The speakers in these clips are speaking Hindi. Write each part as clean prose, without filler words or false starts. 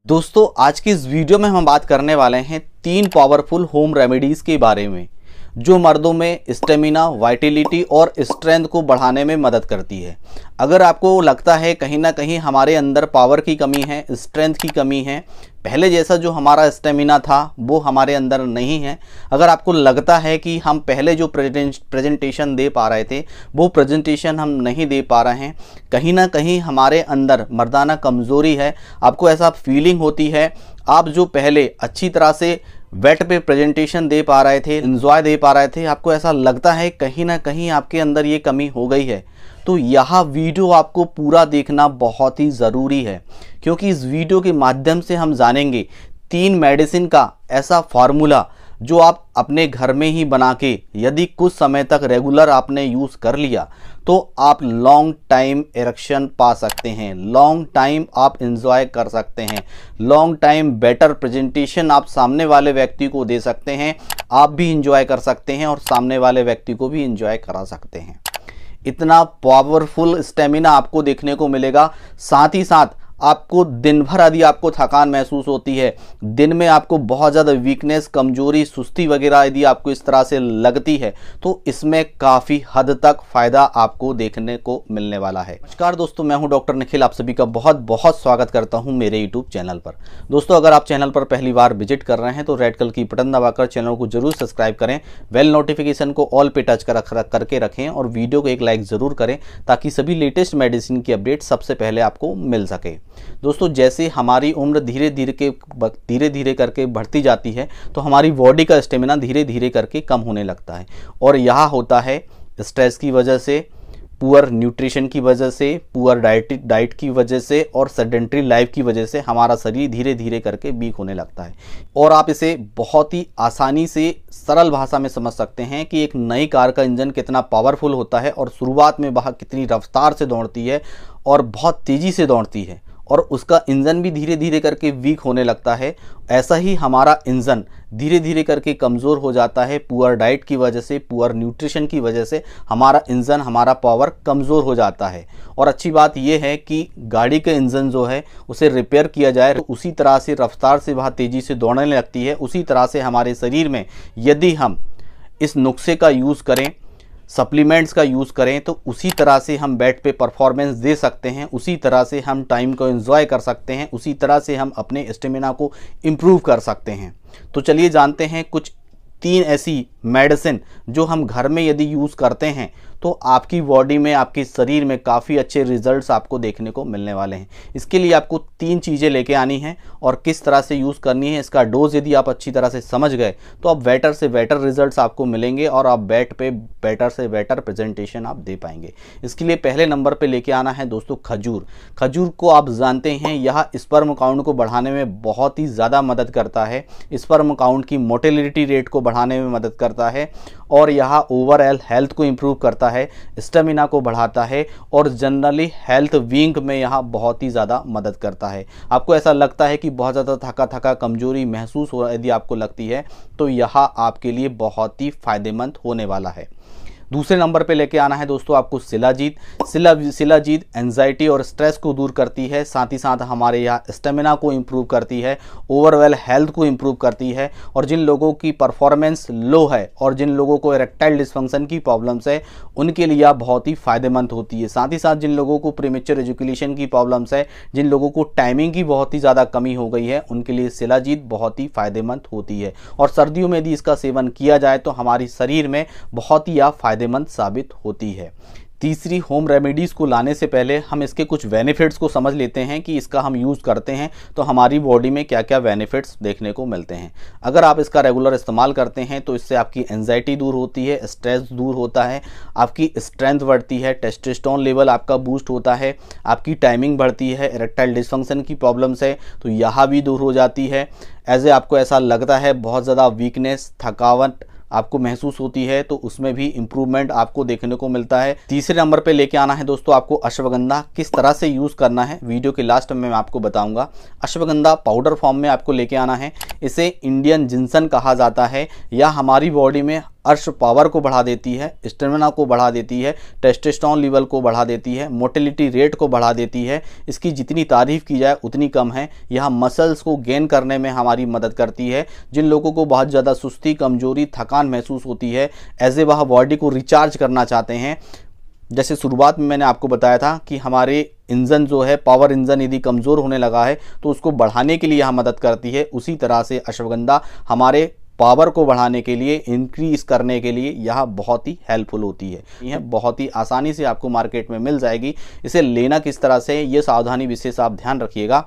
दोस्तों आज की इस वीडियो में हम बात करने वाले हैं 3 पावरफुल होम रेमेडीज के बारे में जो मर्दों में स्टेमिना, वाइटलिटी और स्ट्रेंथ को बढ़ाने में मदद करती है। अगर आपको लगता है कहीं ना कहीं हमारे अंदर पावर की कमी है, स्ट्रेंथ की कमी है, पहले जैसा जो हमारा स्टेमिना था वो हमारे अंदर नहीं है, अगर आपको लगता है कि हम पहले जो प्रेजेंटेशन दे पा रहे थे वो प्रेजेंटेशन हम नहीं दे पा रहे हैं, कहीं ना कहीं हमारे अंदर मर्दाना कमज़ोरी है, आपको ऐसा फीलिंग होती है, आप जो पहले अच्छी तरह से वेट पे प्रेजेंटेशन दे पा रहे थे, एंजॉय दे पा रहे थे, आपको ऐसा लगता है कहीं ना कहीं आपके अंदर ये कमी हो गई है, तो यह वीडियो आपको पूरा देखना बहुत ही ज़रूरी है। क्योंकि इस वीडियो के माध्यम से हम जानेंगे 3 मेडिसिन का ऐसा फार्मूला जो आप अपने घर में ही बना के यदि कुछ समय तक रेगुलर आपने यूज़ कर लिया तो आप लॉन्ग टाइम इरेक्शन पा सकते हैं, लॉन्ग टाइम आप एंजॉय कर सकते हैं, लॉन्ग टाइम बेटर प्रेजेंटेशन आप सामने वाले व्यक्ति को दे सकते हैं, आप भी एंजॉय कर सकते हैं और सामने वाले व्यक्ति को भी एंजॉय करा सकते हैं। इतना पावरफुल स्टेमिना आपको देखने को मिलेगा। साथ ही साथ आपको दिन भर यदि आपको थकान महसूस होती है, दिन में आपको बहुत ज़्यादा वीकनेस, कमजोरी, सुस्ती वगैरह यदि आपको इस तरह से लगती है तो इसमें काफ़ी हद तक फ़ायदा आपको देखने को मिलने वाला है। नमस्कार दोस्तों, मैं हूं डॉक्टर निखिल, आप सभी का बहुत बहुत स्वागत करता हूं मेरे यूट्यूब चैनल पर। दोस्तों अगर आप चैनल पर पहली बार विजिट कर रहे हैं तो रेड कलर की बटन दबाकर चैनल को जरूर सब्सक्राइब करें, बेल नोटिफिकेशन को ऑल पे टच करके रखें और वीडियो को एक लाइक ज़रूर करें ताकि सभी लेटेस्ट मेडिसिन की अपडेट सबसे पहले आपको मिल सके। दोस्तों जैसे हमारी उम्र धीरे धीरे करके बढ़ती जाती है तो हमारी बॉडी का स्टेमिना धीरे धीरे करके कम होने लगता है और यह होता है स्ट्रेस की वजह से, पुअर न्यूट्रिशन की वजह से, पुअर डाइट की वजह से और सेडेंटरी लाइफ की वजह से हमारा शरीर धीरे धीरे करके वीक होने लगता है। और आप इसे बहुत ही आसानी से सरल भाषा में समझ सकते हैं कि एक नई कार का इंजन कितना पावरफुल होता है और शुरुआत में वह कितनी रफ्तार से दौड़ती है और बहुत तेज़ी से दौड़ती है और उसका इंजन भी धीरे धीरे करके वीक होने लगता है। ऐसा ही हमारा इंजन धीरे धीरे करके कमज़ोर हो जाता है, पुअर डाइट की वजह से, पुअर न्यूट्रिशन की वजह से हमारा इंजन, हमारा पावर कमज़ोर हो जाता है। और अच्छी बात यह है कि गाड़ी का इंजन जो है उसे रिपेयर किया जाए तो उसी तरह से रफ्तार से वह तेज़ी से दौड़ने लगती है। उसी तरह से हमारे शरीर में यदि हम इस नुस्खे का यूज़ करें, सप्लीमेंट्स का यूज़ करें तो उसी तरह से हम बेड पे परफॉर्मेंस दे सकते हैं, उसी तरह से हम टाइम को एंजॉय कर सकते हैं, उसी तरह से हम अपने स्टेमिना को इम्प्रूव कर सकते हैं। तो चलिए जानते हैं कुछ 3 ऐसी मेडिसिन जो हम घर में यदि यूज़ करते हैं तो आपकी बॉडी में, आपके शरीर में काफ़ी अच्छे रिजल्ट्स आपको देखने को मिलने वाले हैं। इसके लिए आपको 3 चीज़ें लेके आनी हैं और किस तरह से यूज़ करनी है, इसका डोज यदि आप अच्छी तरह से समझ गए तो आप बेटर से बेटर रिजल्ट्स आपको मिलेंगे और आप बेड पे बेटर से बेटर प्रेजेंटेशन आप दे पाएंगे। इसके लिए पहले नंबर पे लेके आना है दोस्तों खजूर। खजूर को आप जानते हैं यह स्पर्म काउंट को बढ़ाने में बहुत ही ज़्यादा मदद करता है, स्पर्म काउंट की मोटिलिटी रेट को बढ़ाने में मदद करता है और यह ओवरऑल हेल्थ को इम्प्रूव करता है, स्टेमिना को बढ़ाता है और जनरली हेल्थ विंग में यह बहुत ही ज़्यादा मदद करता है। आपको ऐसा लगता है कि बहुत ज़्यादा थका थका कमजोरी महसूस हो, यदि आपको लगती है तो यह आपके लिए बहुत ही फायदेमंद होने वाला है। दूसरे नंबर पे लेके आना है दोस्तों आपको शिलाजीत। शिलाजीत एंजाइटी और स्ट्रेस को दूर करती है, साथ ही साथ हमारे यहाँ स्टेमिना को इम्प्रूव करती है, ओवरऑल हेल्थ को इम्प्रूव करती है और जिन लोगों की परफॉर्मेंस लो है और जिन लोगों को इरेक्टाइल डिस्फंक्शन की प्रॉब्लम्स है उनके लिए बहुत ही फायदेमंद होती है। साथ ही साथ जिन लोगों को प्रीमेच्योर एजुकेशन की प्रॉब्लम्स है, जिन लोगों को टाइमिंग की बहुत ही ज़्यादा कमी हो गई है, उनके लिए शिलाजीत बहुत ही फायदेमंद होती है और सर्दियों में यदि इसका सेवन किया जाए तो हमारे शरीर में बहुत ही फायदेमंद साबित होती है। तीसरी होम रेमेडीज़ को लाने से पहले हम इसके कुछ बेनिफिट्स को समझ लेते हैं कि इसका हम यूज़ करते हैं तो हमारी बॉडी में क्या क्या बेनिफिट्स देखने को मिलते हैं। अगर आप इसका रेगुलर इस्तेमाल करते हैं तो इससे आपकी एंजाइटी दूर होती है, स्ट्रेस दूर होता है, आपकी स्ट्रेंथ बढ़ती है, टेस्टोस्टेरोन लेवल आपका बूस्ट होता है, आपकी टाइमिंग बढ़ती है, इरेक्टाइल डिस्फंक्शन की प्रॉब्लम्स है तो यह भी दूर हो जाती है। आपको ऐसा लगता है बहुत ज़्यादा वीकनेस, थकावट आपको महसूस होती है तो उसमें भी इम्प्रूवमेंट आपको देखने को मिलता है। तीसरे नंबर पे लेके आना है दोस्तों आपको अश्वगंधा। किस तरह से यूज़ करना है वीडियो के लास्ट में मैं आपको बताऊंगा। अश्वगंधा पाउडर फॉर्म में आपको लेके आना है। इसे इंडियन जिंसन कहा जाता है। यह हमारी बॉडी में अर्श पावर को बढ़ा देती है, स्टेमिना को बढ़ा देती है, टेस्टोस्टेरोन लेवल को बढ़ा देती है, मोटिलिटी रेट को बढ़ा देती है। इसकी जितनी तारीफ़ की जाए उतनी कम है। यह मसल्स को गेन करने में हमारी मदद करती है। जिन लोगों को बहुत ज़्यादा सुस्ती, कमजोरी, थकान महसूस होती है, ऐसे वह बॉडी को रिचार्ज करना चाहते हैं, जैसे शुरुआत में मैंने आपको बताया था कि हमारे इंजन जो है, पावर इंजन यदि कमज़ोर होने लगा है तो उसको बढ़ाने के लिए यह मदद करती है। उसी तरह से अश्वगंधा हमारे पावर को बढ़ाने के लिए, इंक्रीज करने के लिए यह बहुत ही हेल्पफुल होती है। यह बहुत ही आसानी से आपको मार्केट में मिल जाएगी। इसे लेना किस तरह से, ये सावधानी विशेष आप ध्यान रखिएगा।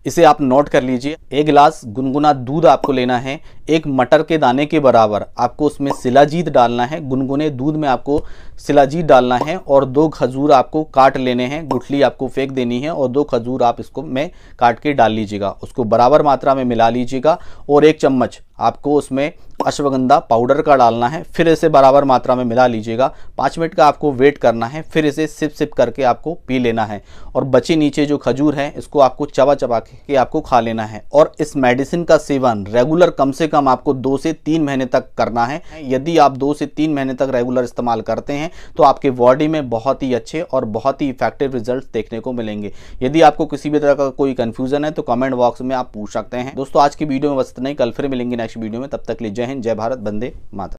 इसे आप नोट कर लीजिए। 1 गिलास गुनगुना दूध आपको लेना है। 1 मटर के दाने के बराबर आपको उसमें शिलाजीत डालना है। गुनगुने दूध में आपको शिलाजीत डालना है और 2 खजूर आपको काट लेने हैं। गुठली आपको फेंक देनी है और 2 खजूर आप इसको में काट के डाल लीजिएगा। उसको बराबर मात्रा में मिला लीजिएगा और 1 चम्मच आपको उसमें अश्वगंधा पाउडर का डालना है। फिर इसे बराबर मात्रा में मिला लीजिएगा। 5 मिनट का आपको वेट करना है। फिर इसे सिप सिप करके आपको पी लेना है और बचे नीचे जो खजूर है इसको आपको चबा चबा के आपको खा लेना है। और इस मेडिसिन का सेवन रेगुलर कम से कम आपको 2 से 3 महीने तक करना है। यदि आप 2 से 3 महीने तक रेगुलर इस्तेमाल करते हैं तो आपके बॉडी में बहुत ही अच्छे और बहुत ही इफेक्टिव रिजल्ट देखने को मिलेंगे। यदि आपको किसी भी तरह का कोई कंफ्यूजन है तो कमेंट बॉक्स में आप पूछ सकते हैं। दोस्तों, आज की वीडियो में बस इतना ही। कल फिर मिलेंगे नेक्स्ट वीडियो में। तब तक के लिए जय हिंद, जय भारत, वंदे मातरम।